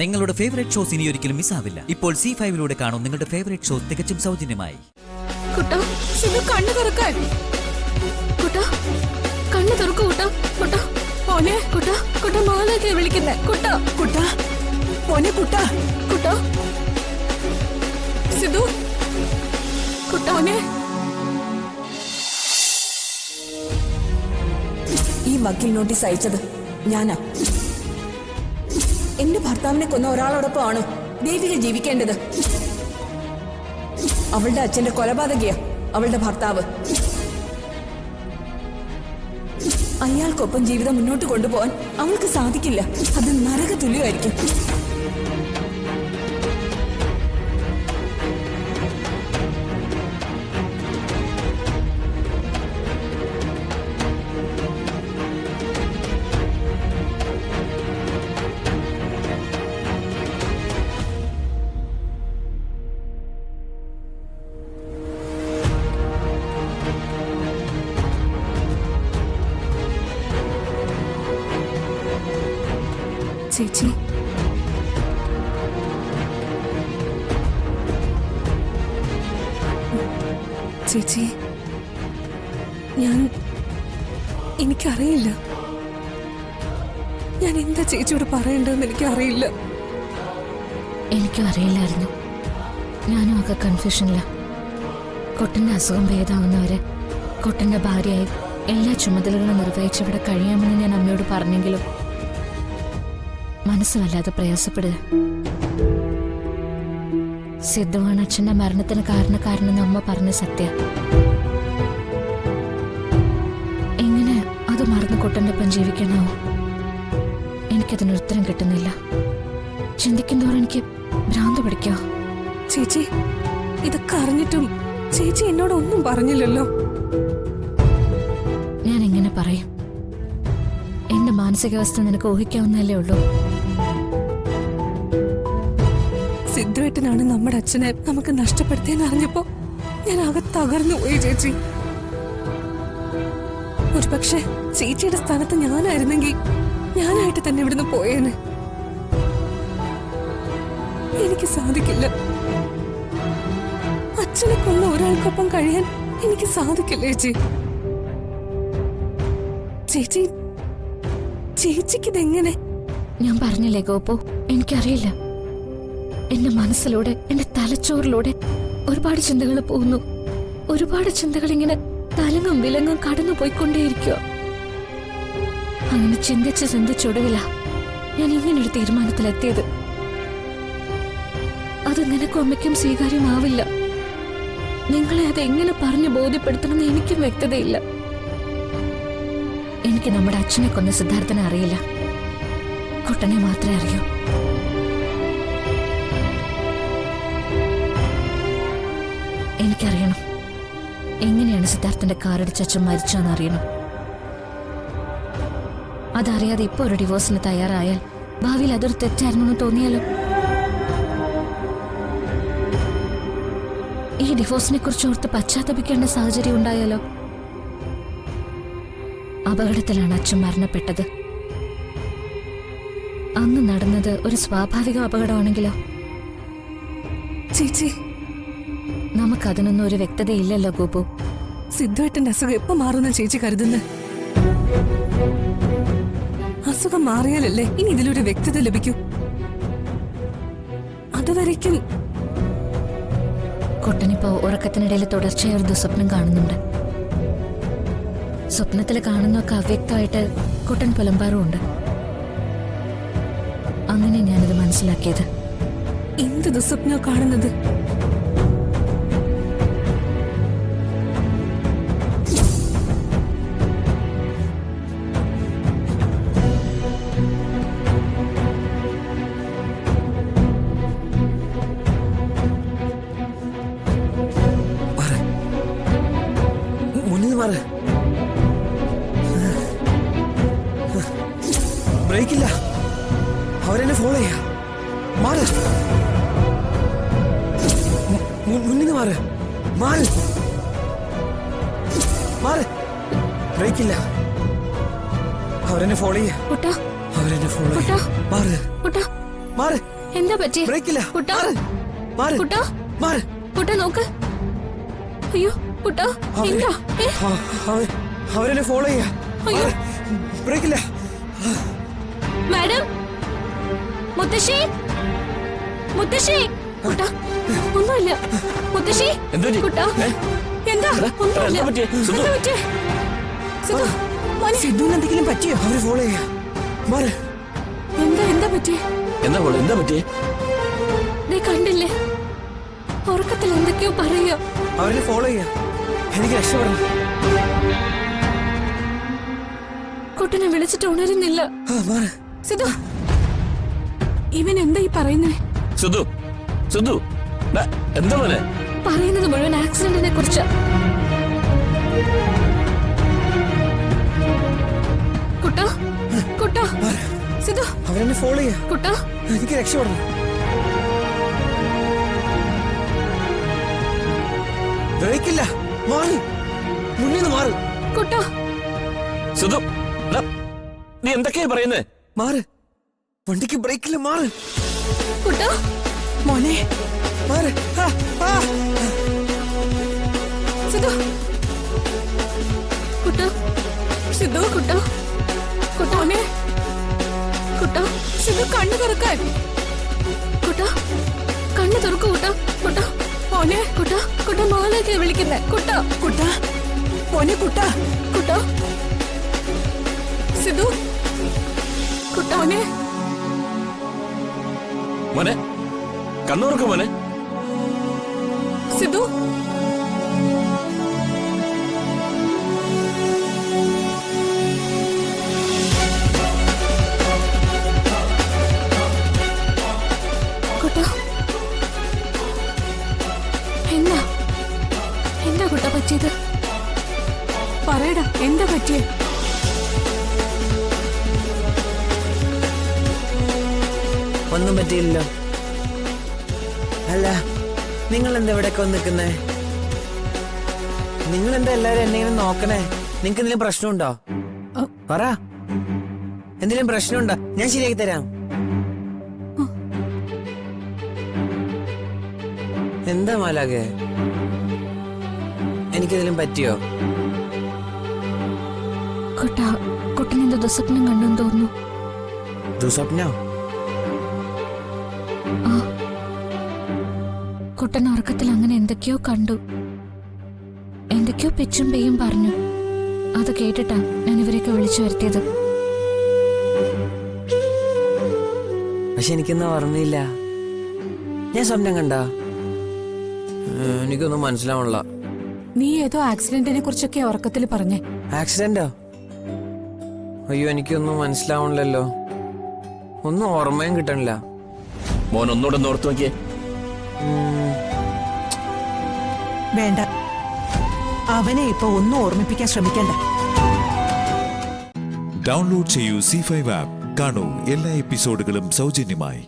നിങ്ങളുടെ favourite shows ഇനി ഒരിക്കലും മിസ്സാവില്ല. ഇപ്പോൾ C5 കാണും നിങ്ങളുടെ ഫേവറേറ്റ് ഷോസ് തികച്ചും സൗജന്യമായി. കുട്ടാ, സിധു കണ്ണു തുറക്കാൻ. കുട്ടാ, കണ്ണു തുറക്കൂ കുട്ടാ. കുട്ടാ, മോനെ കുട്ടാ, കുട്ടാ മാലൊക്കെ വിളിക്കുന്നേ. കുട്ടാ, കുട്ടാ, മോനെ കുട്ടാ, കുട്ടാ, സിധു, കുട്ടാ മോനെ. ഈ വക്കീൽ നോട്ടീസ് അയച്ചത് ഞാനാ. എന്റെ ഭർത്താവിനെ കൊന്ന ഒരാളോടൊപ്പമാണ് ദേവിക ജീവിക്കേണ്ടത്. അവളുടെ അച്ഛന്റെ കൊലപാതകയാ അവളുടെ ഭർത്താവ്. അയാൾക്കൊപ്പം ജീവിതം മുന്നോട്ട് കൊണ്ടുപോകാൻ അവൾക്ക് സാധിക്കില്ല. അത് നരക തുല്യമായിരിക്കും. ചേച്ചി, ചേച്ചി, എനിക്കറിയില്ല. ഞാൻ എന്താ ചേച്ചിയോട് പറയണ്ടെന്ന് എനിക്കറിയില്ല. എനിക്കും അറിയില്ലായിരുന്നു. ഞാനും ഒക്കെ കൺഫ്യൂഷനില്ല. കൊട്ടന്റെ അസുഖം ഭേദമാവുന്നവരെ കൊട്ടന്റെ ഭാര്യയായി എല്ലാ ചുമതലകളും നിർവഹിച്ചവിടെ കഴിയാമെന്ന് ഞാൻ അമ്മയോട് പറഞ്ഞെങ്കിലും മനസ്സ് വല്ലാതെ പ്രയാസപ്പെടുക. സിദ്ധുവാണ് അച്ഛന്റെ മരണത്തിന് കാരണക്കാരനെന്ന് അമ്മ പറഞ്ഞ സത്യ. എങ്ങനെ അത് മറന്ന് കൊട്ടന്റെ ഒപ്പം ജീവിക്കണമോ? എനിക്കതിന് ഉത്തരം കിട്ടുന്നില്ല. ചിന്തിക്കും തോറും എനിക്ക് ഭ്രാന്ത് പിടിക്കോ? ചേച്ചി, ഇതൊക്കെ അറിഞ്ഞിട്ടും ചേച്ചി എന്നോട് ഒന്നും പറഞ്ഞില്ലല്ലോ. ഞാൻ എങ്ങനെ പറയും? എന്റെ മാനസികാവസ്ഥ നിനക്ക് ഊഹിക്കാവുന്നല്ലേ ഉള്ളൂ. സിദ്ധുവേട്ടനാണ് നമ്മുടെ അച്ഛനെ നമുക്ക് നഷ്ടപ്പെടുത്തിയെന്ന് അറിഞ്ഞപ്പോ ഞാൻ ആകെ തകർന്നു പോയി ചേച്ചി. ഒരുപക്ഷെ ചേച്ചിയുടെ സ്ഥാനത്ത് ഞാനായിരുന്നെങ്കിൽ ഞാനായിട്ട് തന്നെ ഇവിടുന്ന് പോയേനെ. എനിക്ക് സാധിക്കില്ല. അച്ഛനെ കൊന്ന ഒരാൾക്കൊപ്പം കഴിയാൻ എനിക്ക് സാധിക്കില്ല ചേച്ചി. ചേച്ചി, ചേച്ചിക്കിതെങ്ങനെ? ഞാൻ പറഞ്ഞില്ലേ ഗോപു, എനിക്കറിയില്ല. എന്റെ മനസ്സിലൂടെ, എന്റെ തലച്ചോറിലൂടെ ഒരുപാട് ചിന്തകൾ പോകുന്നു. ഒരുപാട് ചിന്തകൾ ഇങ്ങനെ തലങ്ങും വിലങ്ങും കടന്നു പോയിക്കൊണ്ടേയിരിക്കുക. അങ്ങനെ ചിന്തിച്ചൊടുവില ഞാൻ ഇങ്ങനൊരു തീരുമാനത്തിലെത്തിയത്. അത് നിനക്കും അമ്മയ്ക്കും സ്വീകാര്യമാവില്ല. നിങ്ങളെ അത് എങ്ങനെ പറഞ്ഞു ബോധ്യപ്പെടുത്തണമെന്ന് എനിക്കും വ്യക്തതയില്ല. എനിക്ക് നമ്മുടെ അച്ഛനെ കൊന്ന സിദ്ധാർത്ഥനെ അറിയില്ല. കൊട്ടനെ മാത്രമേ അറിയൂ. എനിക്കറിയണം എങ്ങനെയാണ് സിദ്ധാർത്ഥന്റെ കാറടിച്ച് അച്ഛൻ മരിച്ചെന്ന് അറിയണം. അതറിയാതെ ഇപ്പൊ ഒരു ഡിവോഴ്സിന് തയ്യാറായാൽ ഭാവിയിൽ അതൊരു തെറ്റായിരുന്നെന്ന് തോന്നിയാലോ? ഈ ഡിവോഴ്സിനെ കുറിച്ച് ഓർത്ത് പശ്ചാത്തപിക്കേണ്ട സാഹചര്യം ഉണ്ടായാലോ? അപകടത്തിലാണ് അച്ഛൻ മരണപ്പെട്ടത്. അന്ന് നടന്നത് ഒരു സ്വാഭാവിക അപകടമാണെങ്കിലോ? ചേച്ചി, നമുക്കതിനൊന്നും ഒരു വ്യക്തതയില്ലല്ലോ ഗോപു. സിദ്ധുവേട്ടന്റെ അസുഖം എപ്പോ മാറുന്ന ചേച്ചി കരുതുന്നത്? അസുഖം മാറിയാലല്ലേ ഇനി ഇതിലൊരു വ്യക്തത ലഭിക്കൂ. അതുവരയ്ക്കും കൊട്ടനിപ്പോ ഉറക്കത്തിനിടയിൽ തുടർച്ചയായ ഒരു ദുസ്വപ്നം കാണുന്നുണ്ട്. സ്വപ്നത്തിൽ കാണുന്നൊക്കെ അവ്യക്തമായിട്ട് കൊട്ടൻ പുലമ്പാറുമുണ്ട്. അങ്ങനെ ഞാനിത് മനസ്സിലാക്കിയത്. എന്ത് ദുസ്വപ്നോ കാണുന്നത്? ബ്രേക്കില്ല, അവരെന്നെ ഫോളോ ചെയ്യാ. മാറ്, മുന്നിന്ന് മാറ്, മാറ്, മാറ്. ബ്രേക്കില്ല, അവരെന്നെ ഫോളോ ചെയ്യാ. അവരെന്നെ ഫോളോ ചെയ്യാ. മാറ്. മാറ് എന്താ പറ്റി ബ്രേക്കില്ല കുട്ടാ മാറ് മാറ് കുട്ടാ മാറ് കുട്ടാ നോക്ക്. അയ്യോ കുട്ടാ എന്താ ഏ? അവരെന്നെ ഫോളോ ചെയ്യാ അയ്യോ. ബ്രേക്കില്ല മാഡം മുത്തശ്ശി മുത്തശ്ശി കുട്ടാ ഒന്നുമില്ല മുത്തശ്ശി കുട്ടാ എന്താ ഒന്നുമില്ല എന്താ പറ്റിയെ? സിധു മോനെ സിദ്ധുവിന് എന്തെങ്കിലും പറ്റിയോ? അവരെ ഫോളോ ചെയ്യാ മാറ് എന്താ പറ്റിയെ? എന്താ പറ്റിയേ? ദേ കണ്ടില്ലേ ഉറക്കത്തിൽ എന്തൊക്കെയോ പറയോ. അവരെ ഫോളോ ചെയ്യാ എനിക്ക് രക്ഷപ്പെടണം. കുട്ടനെ വിളിച്ചിട്ട് ഉണരുന്നില്ല. മാറ് സിധു ഇവൻ എന്താ ഈ പറയുന്നേ? സിദ്ധു സിദ്ധു ഡാ, എന്താ മോനെ? പറയുന്നത് മുഴുവൻ ആക്സിഡന്റിനെ കുറിച്ച്. കുട്ടാ കുട്ടാ സിധു അവരെന്നെ ഫോളോ ചെയ്യാ കുട്ടാ എനിക്ക് രക്ഷപ്പെടണം. ബ്രേക്കില്ല മാറി മുന്നിൽ നിന്ന് മാറ് കുട്ടാ സിദ്ധു ഡാ, നീ എന്തൊക്കെയാ പറയുന്നേ? മാറ് വണ്ടിക്ക് ബ്രേക്കില്ല മാറ് കുട്ടാ മോനെ മാറ് ആ, ആ. സിധു കുട്ടാ സിധു കുട്ടാ കുട്ടാ മോനെ കുട്ടാ സിധു കണ്ണു തുറക്കാൻ. കുട്ടാ കണ്ണു തുറക്കൂ കുട്ടാ കുട്ടാ മോനെ കുട്ടാ കുട്ടാ മാലയൊക്കെ വിളിക്കുന്നേ. കുട്ടാ കുട്ടാ മോനെ കുട്ടാ കുട്ടാ സിധു കുട്ടാ മോനെ മോനെ കണ്ണൂർക്ക് മോനെ. സിധു കുട്ടാ എന്താ എന്താ കുട്ടാ പറ്റിയത്? പറയടാ എന്താ പറ്റിയേ? ഒന്നും പറ്റിയില്ലല്ലോ. അല്ല നിങ്ങൾ എന്താ ഇവിടെ നിൽക്കുന്നേ? നിങ്ങൾ എന്താ എല്ലാരും എന്നെങ്കിലും നോക്കണേ? നിങ്ങക്ക് എന്തെങ്കിലും പ്രശ്നമുണ്ടോ? പറ എന്തെങ്കിലും പ്രശ്നമുണ്ടോ? ഞാൻ ശരിയാക്കി തരാം. എന്താ മാലാകെ എനിക്കെന്തെങ്കിലും പറ്റിയോ? കുട്ടാ കുട്ടനെന്തോ ദുസ്വപ്നം കണ്ടെന്ന് തോന്നുന്നു. ദുസ്വപ്നോ? കുട്ടൻ ഉറക്കത്തിൽ അങ്ങനെ എന്തൊക്കെയോ കണ്ടു. എന്തൊക്കെയോ പിച്ചും പെയ്യും പറഞ്ഞു. അത് കേട്ടിട്ടാ ഞാൻ ഇവരെയൊക്കെ വിളിച്ചു വരുത്തിയത്. പക്ഷെ എനിക്കൊന്നും ഓർമ്മയില്ല. ഞാൻ സ്വപ്നം കണ്ട എനിക്കൊന്നും മനസ്സിലാവണില്ല. നീ ഏതോ ആക്സിഡന്റിനെ കുറിച്ചൊക്കെ ഉറക്കത്തിൽ പറഞ്ഞേ. ആക്സിഡന്റോ? അയ്യോ എനിക്കൊന്നും മനസ്സിലാവണില്ലല്ലോ. ഒന്നും ഓർമ്മയും കിട്ടണില്ല. മോൻ ഒന്നുകൂടെ ഒന്ന് ഓർത്ത് നോക്കിയേ. വേണ്ട, അവനെ ഇപ്പൊ ഒന്നും ഓർമ്മിപ്പിക്കാൻ ശ്രമിക്കണ്ട. ഡൗൺലോഡ് ചെയ്യൂ C5 ആപ്പ്. കാണൂ എല്ലാ എപ്പിസോഡുകളും സൗജന്യമായി.